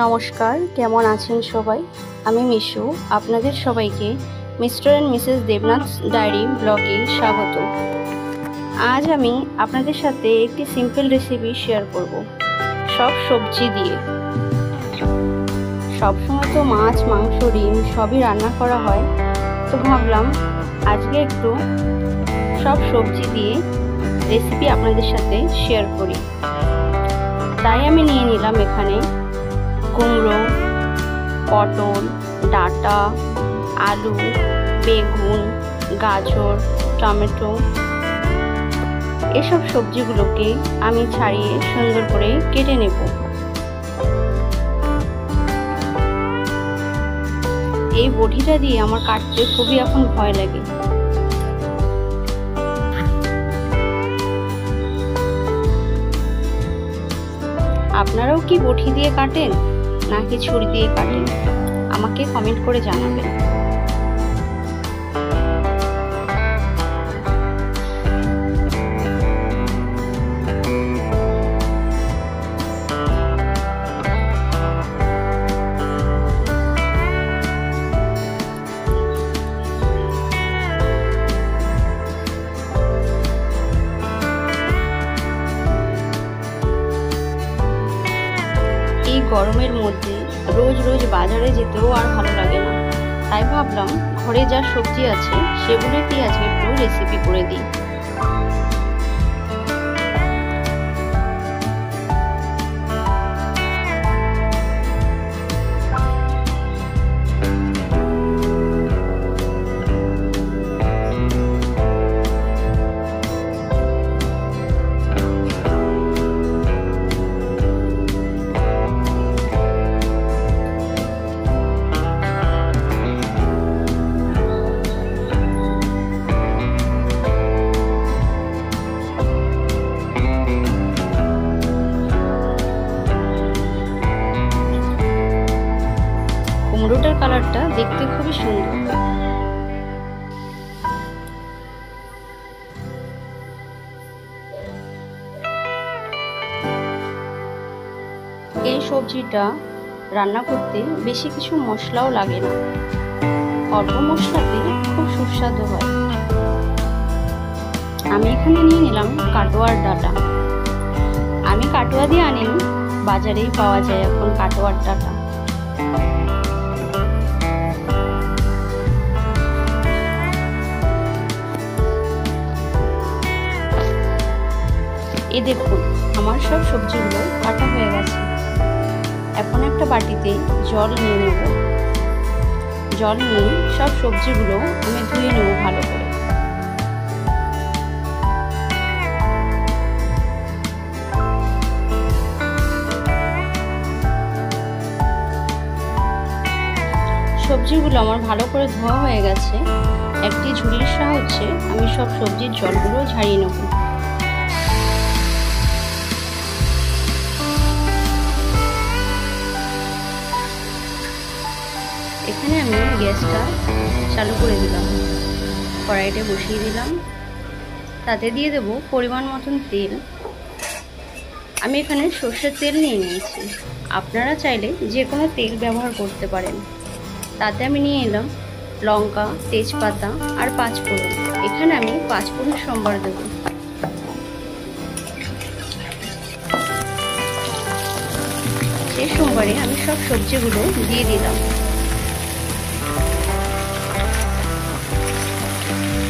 নমস্কার, কেমন আছেন সবাই? আমি মিশু, আপনাদের সবাইকে Mister and Mrs Debnath diary ব্লগে স্বাগত। আজ আমি আপনাদের সাথে একটি সিম্পল রেসিপি শেয়ার করব, সব সবজি দিয়ে। সবসময় তো মাছ, মাংস, ডিম সবই রান্না করা হয়, তো ভাবলাম আজকে একটু সব সবজি দিয়ে রেসিপি আপনাদের সাথে শেয়ার করি। তাই আমি নিয়ে নিলাম এখানে কুমড়ো, পটল, ডাঁটা, আলু, বেগুন, গাজর, টমেটো। এসব সবজিগুলোকে আমি ছাড়িয়ে সুন্দর করে কেটে নেব। এই বটিটা দিয়ে আমার কাটতে খুবই এখন ভয় লাগে। আপনারাও কি বটি দিয়ে কাটেন নাকি ছুরি দিয়ে কাটেন? আমাকে কমেন্ট করে জানাবেন। এই গরমের মধ্যে রোজ রোজ বাজারে যেতেও আর ভালো লাগে না, তাই ভাবলাম ঘরে যা সবজি আছে সেগুলোকেই আজকে একটু রেসিপি করে দিই। কুমড়োটার কালারটা দেখতে খুবই সুন্দর। এই সবজিটা রান্না করতে বেশি কিছু মশলাও লাগে না, অল্প মশলাতে খুব সুস্বাদু হয়। আমি এখানে নিয়ে নিলাম কাটোয়ার ডাঁটা। আমি কাটোয়া দিয়ে আনিনি, বাজারেই পাওয়া যায় এখন কাটোয়ার ডাঁটা। এই দেখুন, আমার সব সবজিগুলো কাটা হয়ে গেছে। এখন একটা বাটিতে জল নিয়ে নেব। জল নিয়ে সব সবজিগুলো আমি ধুয়ে নেব ভালো করে। সবজিগুলো আমার ভালো করে ধোয়া হয়ে গেছে। একটি ঝুড়ির সাহায্যে আমি সব সবজির জলগুলো ঝাড়িয়ে নেব। এখানে আমি গ্যাসটা চালু করে দিলাম, কড়াইটা বসিয়ে দিলাম, তাতে দিয়ে দেব পরিমাণ মতন তেল। আমি এখানে সর্ষের তেল নিয়ে নিয়েছি, আপনারা চাইলে যে কোনো তেল ব্যবহার করতে পারেন। তাতে আমি নিয়ে এলাম লঙ্কা, তেজপাতা আর পাঁচফোড়ন। এখানে আমি পাঁচফোড়ন সম্বার দেব। সেই সোমবারে আমি সব সবজিগুলো দিয়ে দিলাম।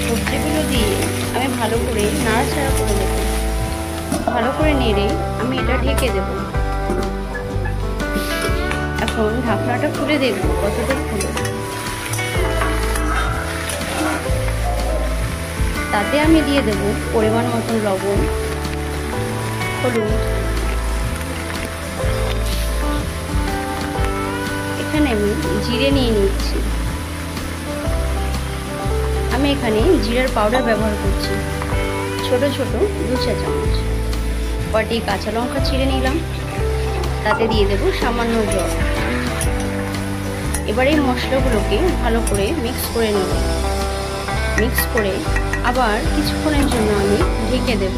সবজিগুলো দিয়ে আমি ভালো করে নাড়াচাড়া করে দেব। ভালো করে নেড়ে আমি এটা ঢেকে দেব। এখন ঢাকনাটা খুলে দেখব কতটা খুলে। তাতে আমি দিয়ে দেব পরিমাণ মতন লবণ, হলুদ। এখানে আমি জিরে নিয়ে নিচ্ছি। আমি এখানে জিরার পাউডার ব্যবহার করছি, ছোট ছোট 2 চা চামচ। কয়টি কাঁচা লঙ্কা ছিঁড়ে নিলাম, তাতে দিয়ে দেব সামান্য জল। এবার এই মশলাগুলোকে ভালো করে মিক্স করে নেব। মিক্স করে আবার কিছুক্ষণের জন্য আমি ঢেকে দেব।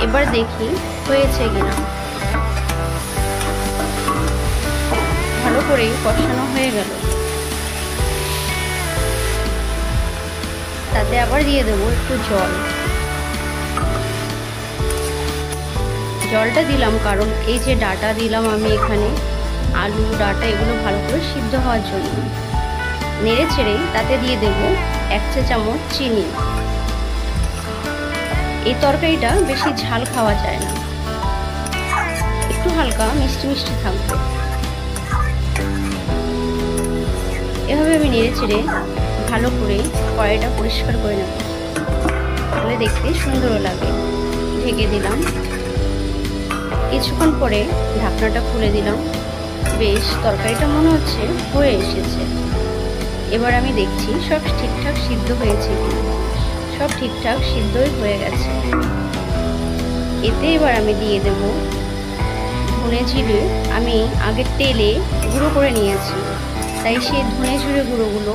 এবার দেখি হয়েছে কিনা। করে কষানো হয়ে গেল। তাতে আবার দিয়ে দেবো একটু জল। জলটা দিলাম কারণ এই যে ডাঁটা দিলাম আমি এখানে, আলু ডাঁটা এগুলো ভালো করে সিদ্ধ হওয়ার জন্য। নেড়ে ছেড়ে তাতে দিয়ে দেব 1 চা চামচ চিনি। এই তরকারিটা বেশি ঝাল খাওয়া যায় না, একটু হালকা মিষ্টি মিষ্টি থাকবে। এভাবে আমি নেড়ে ছেড়ে ভালো করে কড়াইটা পরিষ্কার করে নেব, তাহলে দেখতে সুন্দরও লাগে। ঢেকে দিলাম। কিছুক্ষণ পরে ঢাকনাটা খুলে দিলাম। বেশ তরকারিটা মনে হচ্ছে হয়ে এসেছে। এবার আমি দেখছি সব ঠিকঠাক সিদ্ধ হয়েছে কিনা। সব ঠিকঠাক সিদ্ধই হয়ে গেছে। এতে এবার আমি দিয়ে দেব ধনে জিরে। আমি আগে তেলে গুঁড়ো করে নিয়েছি, তাই সেই ধনে জিরে গুঁড়োগুলো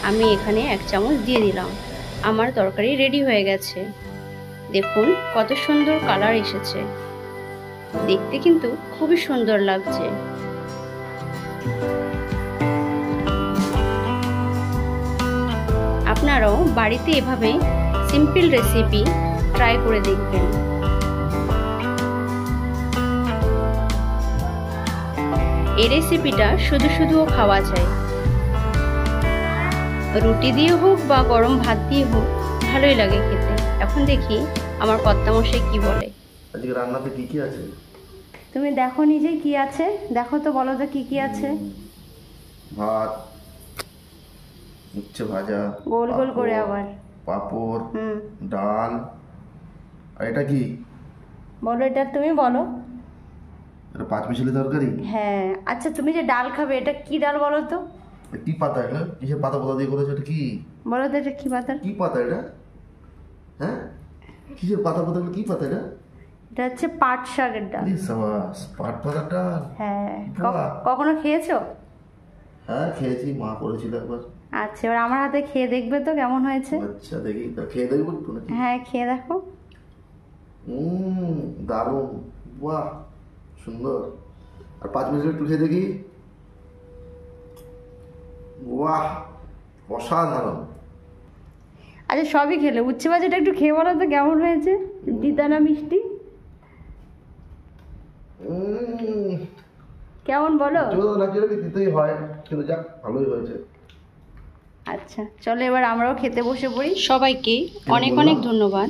আমি এখানে 1 চামচ দিয়ে দিলাম। আমার তরকারি রেডি হয়ে গেছে। দেখুন কত সুন্দর কালার এসেছে, দেখতে কিন্তু খুবই সুন্দর লাগছে। আপনারাও বাড়িতে এভাবে সিম্পল রেসিপি ট্রাই করে দেখবেন। এই রেসিপিটা শুধু শুধুও খাওয়া যায়, রুটি দিয়ে হোক বা গরম ভাত দিয়ে হোক, ভালোই লাগে খেতে। এখন দেখি আমার কর্তামশাই কি বলে। আজকে রান্নাতে কি কি আছে? তুমি দেখো নিজে কি আছে, দেখো তো, বলো তো কি কি আছে। ভাত, উচ্ছে ভাজা, গোল গোল করে আবার পাঁপড়, ডাল। আর এটা কি বলো, এটা তুমি বলো। এটা 5 মিশালি তরকারি। হ্যাঁ, আচ্ছা তুমি যে ডাল খাবে, এটা কি ডাল বলো তো? কি পাতা এটা? কিসের পাতা পাতা দিয়ে করেছো? এটা কি বলো তো, এটা কি পাতা? কি পাতা এটা? হ্যাঁ, কিসের পাতা পাতা? কি পাতা এটা? এটা হচ্ছে পাট শাকের ডাল। সাবাস, পাট পাতার ডাল। হ্যাঁ, বাহ। কখনো খেয়েছো? হ্যাঁ খেয়েছি, মা করেছিল একবার। আচ্ছা, এবার আমার হাতে খেয়ে দেখবে তো কেমন হয়েছে। আচ্ছা দেখি, খেয়ে দেখবো তো নাকি? হ্যাঁ, খেয়ে দেখো। দারুণ, বাহ সুন্দর। আর 5 মিনিট একটু খেয়ে দেখি। বাহ, অসাধারণ। আচ্ছা সবই খেলে, উচ্ছে ভাজাটা একটু খেয়ে বলো তো কেমন হয়েছে, তিতা না মিষ্টি কেমন বলো? দিতেই হয়, কিন্তু যাক ভালোই হয়েছে। আচ্ছা চলো এবার আমরাও খেতে বসে পড়ি। সবাইকে অনেক অনেক ধন্যবাদ।